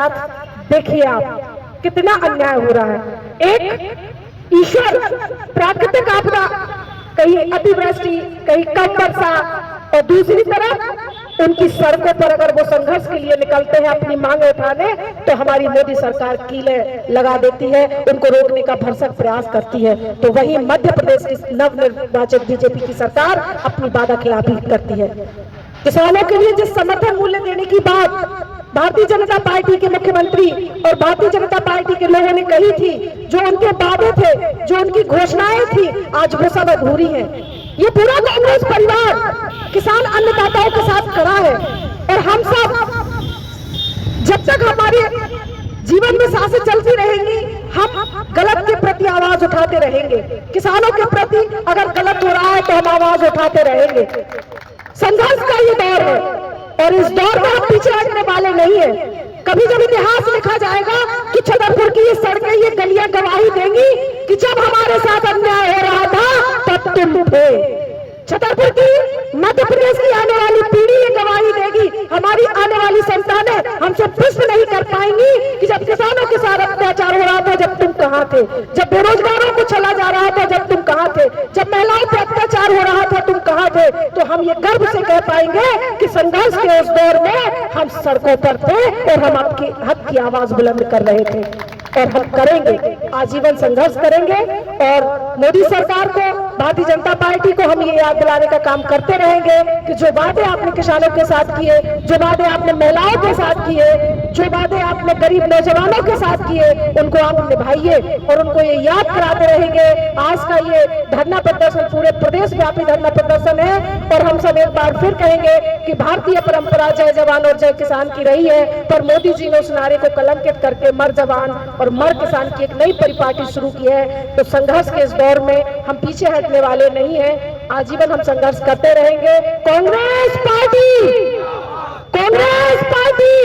साथ देखिए आप कितना अन्याय हो रहा है। एक ईश्वर प्राकृतिक आपदा, कहीं अतिवृष्टि, कहीं कम वर्षा, और दूसरी तरफ उनकी सड़कों पर अगर वो संघर्ष के लिए निकलते हैं अपनी मांगे उठाने, तो हमारी मोदी सरकार कीलें लगा देती है, उनको रोकने का भरसक प्रयास करती है। तो वही मध्य प्रदेश की नवनिर्वाचित बीजेपी की सरकार अपनी वादा खिलाफी करती है। किसानों के लिए जिस समर्थन मूल्य देने की बात भारतीय जनता पार्टी के मुख्यमंत्री और भारतीय जनता पार्टी के लोगों ने कही थी, जो उनके वादे थे, जो उनकी घोषणाएं थी, आज वो सब अधूरी हैं। ये पूरा कांग्रेस परिवार किसान अन्नदाताओं के साथ खड़ा है, और हम सब जब तक हमारे जीवन में सांसें चलती रहेंगी, हम गलत के प्रति आवाज उठाते रहेंगे। किसानों के प्रति अगर गलत हो रहा है तो हम आवाज उठाते रहेंगे। संघर्ष का ये दौर है, और इस दौर में हम पीछे हटने वाले नहीं है। कभी जब इतिहास लिखा जाएगा कि छतरपुर की ये सड़कें, ये गलियां गवाही देंगी कि जब हमारे साथ अन्याय हो रहा था तब तुम थे। छतरपुर की, मध्य प्रदेश की आने वाली पीढ़ी ये गवाही देगी, हमारी आने वाली संतानें हमसे प्रश्न नहीं कर पाएंगी कि जब किसानों के साथ अत्याचार हो रहा था जब तुम कहां थे, जब बेरोजगारों को चला जा रहा था जब तुम कहां थे, जब महिलाओं पर अत्याचार हो रहा था तुम कहां थे। तो हम ये गर्व से कह पाएंगे कि संघर्ष के उस दौर में हम सड़कों पर थे और हम आपके हक की आवाज बुलंद कर रहे थे, और हम करेंगे, आजीवन संघर्ष करेंगे। और मोदी सरकार को, भारतीय जनता पार्टी को हम ये याद दिलाने का काम करते रहेंगे कि जो वादे आपने किसानों के साथ किए, जो वादे आपने महिलाओं के साथ किए, जो वादे आपने गरीब नौजवानों के साथ किए, उनको आप निभाइए, और उनको ये याद कराते रहेंगे। आज का ये धरना प्रदर्शन पूरे प्रदेश व्यापी धरना प्रदर्शन है, और हम सब एक बार फिर कहेंगे कि भारतीय परंपरा जय जवान और जय किसान की रही है, पर मोदी जी ने उस नारे को कलंकित करके मर जवान और मर किसान की एक नई परिपाटी शुरू की है। तो संघर्ष के इस दौर में हम पीछे हटने वाले नहीं हैं, आजीवन हम संघर्ष करते रहेंगे। कांग्रेस पार्टी, कांग्रेस पार्टी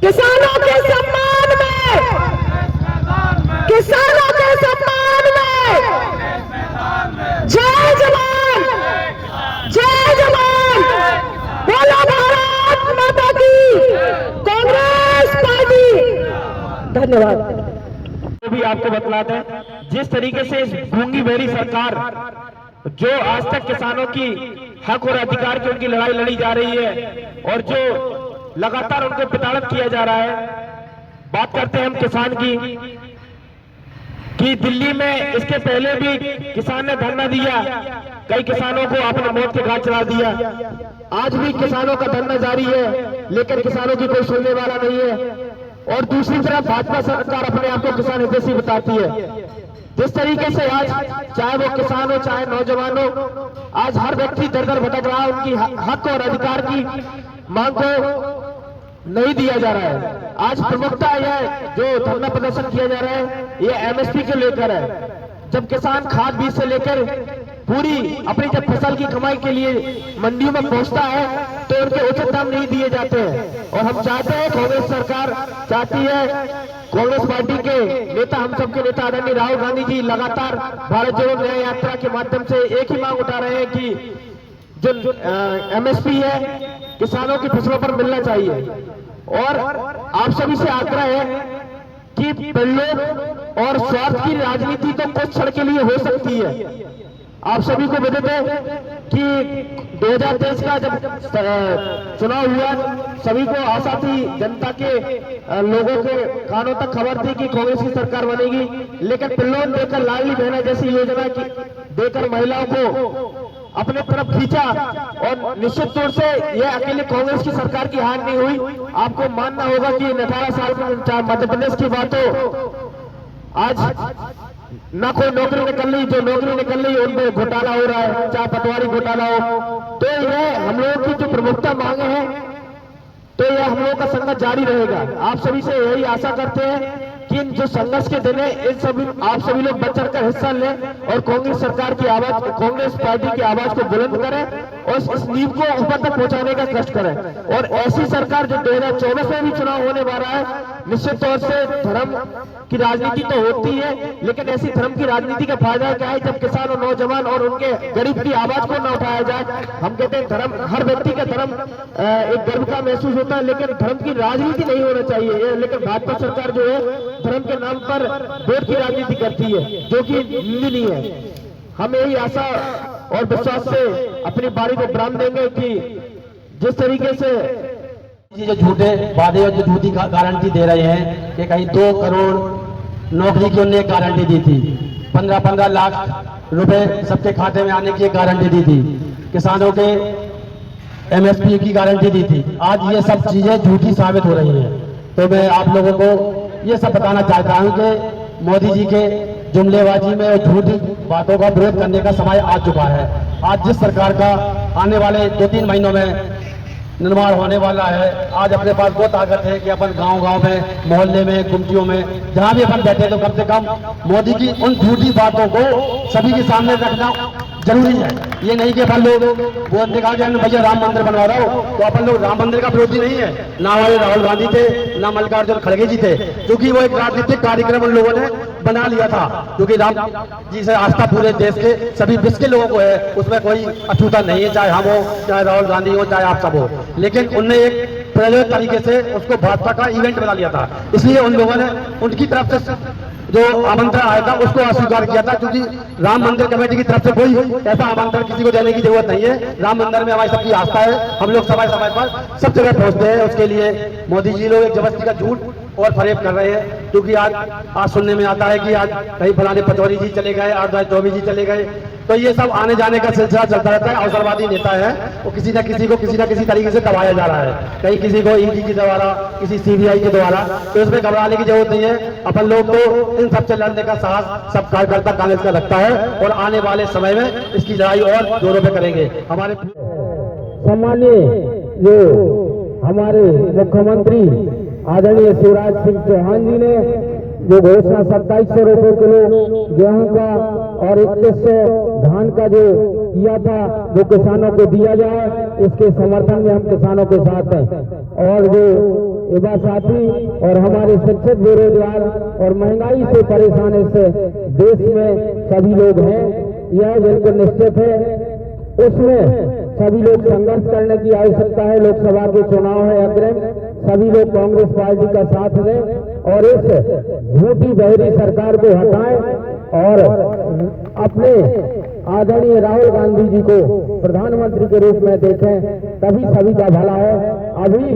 किसानों के सम्मान में, किसानों के सम्मान में, जय जवान, जय जवान, बोलो भारत माता की, कांग्रेस पार्टी। धन्यवाद। तो भी आपको बतलाते हैं, जिस तरीके से इस गूंगी बहरी सरकार जो आज तक किसानों की हक और अधिकार की उनकी लड़ाई लड़ी जा रही है, और जो लगातार उनको प्रताड़ित किया जा रहा है। बात करते हैं हम किसान की, कि दिल्ली में इसके पहले भी किसान ने धरना दिया, कई किसानों को आपने मौत के घाट चढ़ा दिया। आज भी किसानों का धरना जारी है, लेकिन किसानों की कोई सुनने वाला नहीं है। और दूसरी तरफ भाजपा सरकार अपने आप को किसान हितैषी बताती है। जिस तरीके से आज चाहे वो किसान हो चाहे नौजवान हो, आज हर व्यक्ति दर दर भटक रहा है, उनकी हक और अधिकार की मांग को नहीं दिया जा रहा है। आज प्रमुखता यह जो धरना प्रदर्शन किया जा रहा है, ये एमएसपी को लेकर है। जब किसान खाद बीज से लेकर पूरी अपनी जब फसल की कमाई के लिए मंडियों में पहुंचता है, तो उनके उचित दाम नहीं दिए जाते हैं। और हम चाहते हैं, कांग्रेस सरकार चाहती है, कांग्रेस पार्टी के नेता, हम सबके नेता आदरणीय राहुल गांधी जी लगातार भारत जोड़ो न्याय यात्रा के माध्यम से एक ही मांग उठा रहे हैं कि जो एमएसपी है किसानों की फसलों पर मिलना चाहिए। और आप सभी से आग्रह है कि प्रलोभ और स्वार्थ की राजनीति तो कुछ क्षण के लिए हो सकती है। आप सभी को विदित है कि 2023 का जब चुनाव हुआ, सभी को आशा थी, जनता के लोगों के कानों तक खबर थी कि कांग्रेस की सरकार बनेगी, लेकिन प्रलोभ देकर लाडली बहना जैसी योजना की देकर महिलाओं को अपने तरफ खींचा, और निश्चित तौर से यह अकेले कांग्रेस की सरकार की हार नहीं हुई। आपको मानना होगा कि 18 साल में मध्य प्रदेश की बात हो, आज ना कोई नौकरी निकल रही, जो नौकरी निकल रही उनमें घोटाला हो रहा है, चाहे पटवारी घोटाला हो। तो यह हम लोगों की जो प्रमुखता मांगे हैं, तो यह हम लोगों का संघर्ष जारी रहेगा। आप सभी से यही आशा करते हैं कि इन जो संघर्ष के दिन है, इन सभी आप सभी लोग बढ़ चढ़कर हिस्सा लें, और कांग्रेस सरकार की आवाज, कांग्रेस पार्टी की आवाज को बुलंद करें, और इस नींव को ऊपर तक पहुंचाने का कष्ट करें। और ऐसी सरकार जो 2024 में भी चुनाव होने वाला है, निश्चित तौर से धर्म की राजनीति तो होती है, लेकिन ऐसी धर्म की राजनीति का फायदा क्या है जब किसान और नौजवान और उनके गरीब की आवाज को न उठाया जाए। हम कहते हैं धर्म, हर व्यक्ति का धर्म एक गर्व का महसूस होता है, लेकिन धर्म की राजनीति नहीं होना चाहिए। लेकिन भाजपा सरकार जो है धर्म के नाम पर वोट की राजनीति करती है, जो कि निंदनीय है। हम यही आशा और विश्वास से अपनी बारी को ब्राह्म देंगे कि जिस तरीके से जो झूठे वादे और जो झूठी गारंटी दे रहे हैं कि कहीं 2 करोड़ नौकरी की उन्होंने गारंटी दी थी, 15-15 लाख रुपए सबके खाते में आने की गारंटी दी थी, किसानों के MSP की गारंटी दी थी। आज ये सब चीजें झूठी साबित हो रही हैं। तो मैं आप लोगों को ये सब बताना चाहता हूं कि मोदी जी के जुमलेबाजी में और झूठी बातों का विरोध करने का समय आ चुका है। आज जिस सरकार का आने वाले 2-3 महीनों में निर्माण होने वाला है, आज अपने पास वो ताकत है कि अपन गांव-गांव में, मोहल्ले में, गुमटियों में जहां भी अपन बैठे तो कम से कम मोदी की उन झूठी बातों को सभी के सामने रखना जरूरी है। ये नहीं कि अपन लोग वो कहा कि भैया राम मंदिर बनवा रहा हो, तो अपन लोग राम मंदिर का विरोधी नहीं है। ना हमारे राहुल गांधी थे, ना मल्लिकार्जुन खड़गे जी थे, क्योंकि वो एक राजनीतिक कार्यक्रम उन लोगों ने बना लिया था, क्योंकि राम जी से आस्था पूरे देश के सभी विश्व के लोगों को है, उसमें कोई अछूता नहीं है, चाहे हम हो, चाहे राहुल गांधी हो, चाहे आप सब हो। लेकिन उनने एक प्रयोजक तरीके से उसको भाजपा का इवेंट बना लिया था, इसलिए उन लोगों ने उनकी तरफ से जो आमंत्रण आया था उसको अस्वीकार किया था, क्योंकि राम मंदिर कमेटी की तरफ से कोई ऐसा आमंत्रण किसी को देने की जरूरत नहीं है। राम मंदिर में हमारी सबकी आस्था है, हम लोग समय समय पर सब जगह पहुंचते हैं। उसके लिए मोदी जी लोग एक जबरदस्ती का झूठ और फरेब कर रहे हैं, क्योंकि आज सुनने में आता है कि आज कहीं फलाने पचौरी जी चले गए, आज चौबे जी चले गए, तो ये सब आने जाने का सिलसिला चलता रहता है। अवसरवादी नेता है, वो किसी न किसी को किसी न किसी तरीके से दबाया जा रहा है, कहीं किसी को ईडी के द्वारा, किसी CBI के द्वारा, तो इसमें घबराने की जरूरत नहीं है। अपन लोग को इन सबसे लड़ने का साहस सब कार्यकर्ता कांग्रेस का लगता है, और आने वाले समय में इसकी लड़ाई और जोरों पे करेंगे। हमारे सम्मानीय जो हमारे मुख्यमंत्री आदरणीय शिवराज सिंह चौहान जी ने जो घोषणा 2700 रुपये किलो गेहूं का और 2100 धान का जो किया था, जो किसानों को दिया जाए, इसके समर्थन में हम किसानों के साथ हैं। और जो युवा साथी और हमारे शिक्षित बेरोजगार और महंगाई से परेशान इस देश में सभी लोग हैं, यह बिल्कुल निश्चित है। उसमें सभी लोग संघर्ष करने की आवश्यकता है। लोकसभा के चुनाव है अग्रिम, सभी लोग कांग्रेस पार्टी का साथ दें और इस झूठी बहरी सरकार को हटाएं और अपने आदरणीय राहुल गांधी जी को प्रधानमंत्री के रूप में देखें, तभी सभी का भला है। अभी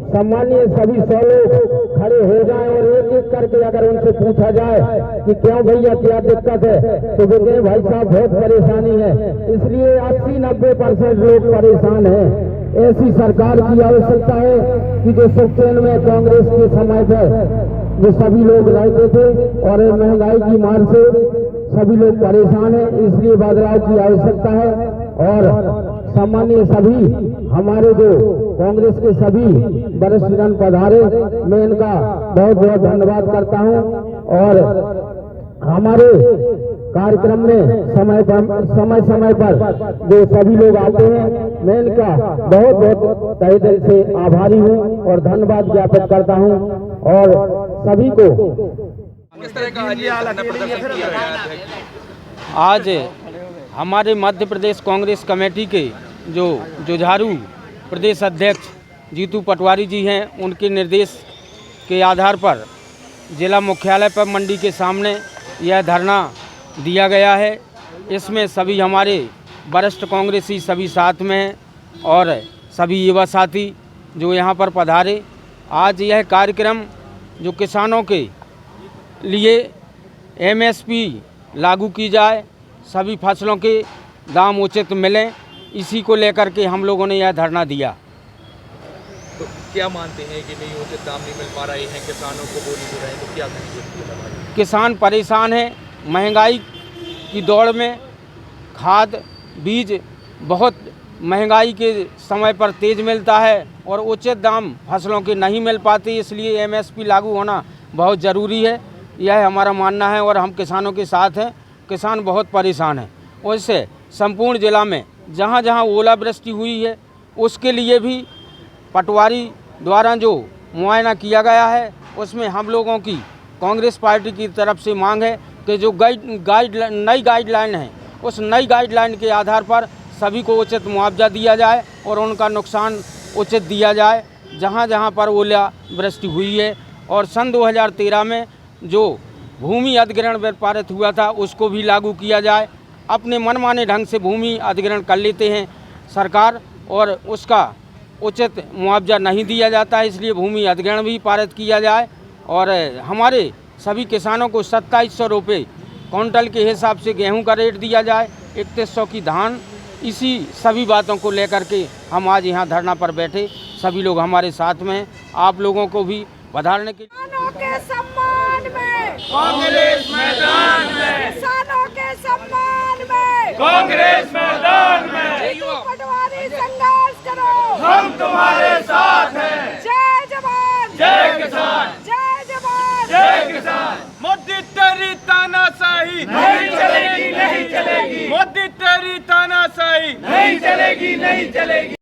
सम्मानीय सभी 100 लोग खड़े हो जाएं और एक एक करके अगर उनसे पूछा जाए कि क्यों भैया क्या दिक्कत है, तो वो कहें भाई साहब बहुत परेशानी है। इसलिए 80-90% लोग परेशान हैं। ऐसी सरकार की आवश्यकता है कि जो सत्तर में कांग्रेस के समय पर जो सभी लोग रहते थे और महंगाई की मार से सभी लोग परेशान हैं, इसलिए बदलाव की आवश्यकता है। और सामान्य सभी हमारे जो कांग्रेस के सभी वरिष्ठ जन पधारे, मैं इनका बहुत बहुत धन्यवाद करता हूं। और हमारे कार्यक्रम में समय समय पर जो सभी लोग आते हैं, मैं इनका बहुत बहुत तहे दिल से आभारी हूं और धन्यवाद ज्ञापित करता हूं। और सभी को किस तरह का प्रदर्शन किया गया है? आज हमारे मध्य प्रदेश कांग्रेस कमेटी के जो जुझारू प्रदेश अध्यक्ष जीतू पटवारी जी हैं, उनके निर्देश के आधार पर जिला मुख्यालय पर मंडी के सामने यह धरना दिया गया है। इसमें सभी हमारे वरिष्ठ कांग्रेसी सभी साथ में हैं और सभी युवा साथी जो यहाँ पर पधारे। आज यह कार्यक्रम जो किसानों के लिए MSP लागू की जाए, सभी फसलों के दाम उचित मिलें, इसी को लेकर के हम लोगों ने यह धरना दिया। तो क्या मानते हैं कि नहीं उचित दाम नहीं मिल पा रहे हैं, किसानों को बोली दे रहे हैं, तो क्या करेंगे? किसान परेशान हैं, महंगाई की दौड़ में खाद बीज बहुत महंगाई के समय पर तेज़ मिलता है और उचित दाम फसलों के नहीं मिल पाते, इसलिए MSP लागू होना बहुत ज़रूरी है। यह हमारा मानना है और हम किसानों के साथ हैं। किसान बहुत परेशान हैं। वैसे संपूर्ण जिला में जहाँ जहाँ ओलावृष्टि हुई है, उसके लिए भी पटवारी द्वारा जो मुआयना किया गया है उसमें हम लोगों की कांग्रेस पार्टी की तरफ से मांग है कि जो नई गाइडलाइन है, उस नई गाइडलाइन के आधार पर सभी को उचित मुआवजा दिया जाए और उनका नुकसान उचित दिया जाए जहाँ जहाँ पर ओलावृष्टि हुई है। और सन 2013 में जो भूमि अधिग्रहण पारित हुआ था उसको भी लागू किया जाए। अपने मनमाने ढंग से भूमि अधिग्रहण कर लेते हैं सरकार और उसका उचित मुआवजा नहीं दिया जाता है, इसलिए भूमि अधिग्रहण भी पारित किया जाए और हमारे सभी किसानों को 2700 रुपये क्विंटल के हिसाब से गेहूं का रेट दिया जाए, 3100 की धान। इसी सभी बातों को लेकर के हम आज यहाँ धरना पर बैठे, सभी लोग हमारे साथ में हैं। आप लोगों को भी बधाने के किसानों के सम्मान में कांग्रेस मैदान में, किसानों के सम्मान में कांग्रेस मैदान में, जीतू पटवारी संघर्ष करो, हम तुम्हारे साथ हैं। जय जवान, जय किसान, जय जवान, जय किसान। मोदी तेरी तानाशाही नहीं चलेगी, नहीं चलेगी, मोदी तेरी तानाशाही नहीं चलेगी, नहीं चलेगी।